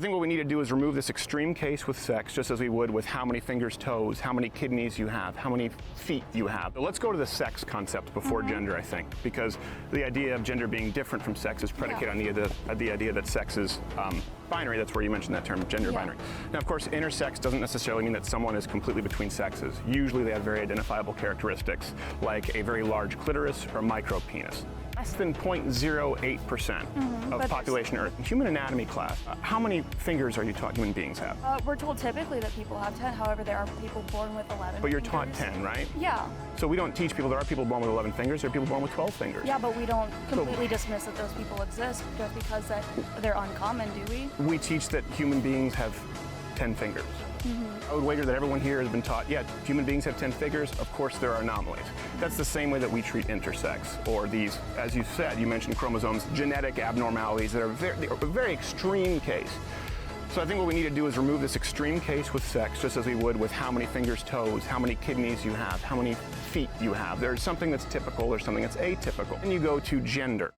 I think what we need to do is remove this extreme case with sex, just as we would with how many fingers, toes, how many kidneys you have, how many feet you have. But let's go to the sex concept before gender, I think, because the idea of gender being different from sex is predicated on the idea that sex is binary. That's where you mentioned that term, gender binary. Now, of course, intersex doesn't necessarily mean that someone is completely between sexes. Usually they have very identifiable characteristics, like a very large clitoris or micro penis. Less than 0.08% of population Earth. In human anatomy class, how many fingers are you taught human beings have? We're told typically that people have 10, however there are people born with 11 But you're fingers. taught 10, right? Yeah. So we don't teach people there are people born with 11 fingers, there are people born with 12 fingers. Yeah, but we don't completely dismiss that those people exist just because that they're uncommon, do we? We teach that human beings have 10 fingers. I would wager that everyone here has been taught, yeah, human beings have 10 fingers, of course there are anomalies. That's the same way that we treat intersex, or these, as you said, you mentioned chromosomes, genetic abnormalities that are a very extreme case. So I think what we need to do is remove this extreme case with sex, just as we would with how many fingers, toes, how many kidneys you have, how many feet you have. There's something that's typical, there's something that's atypical. And you go to gender.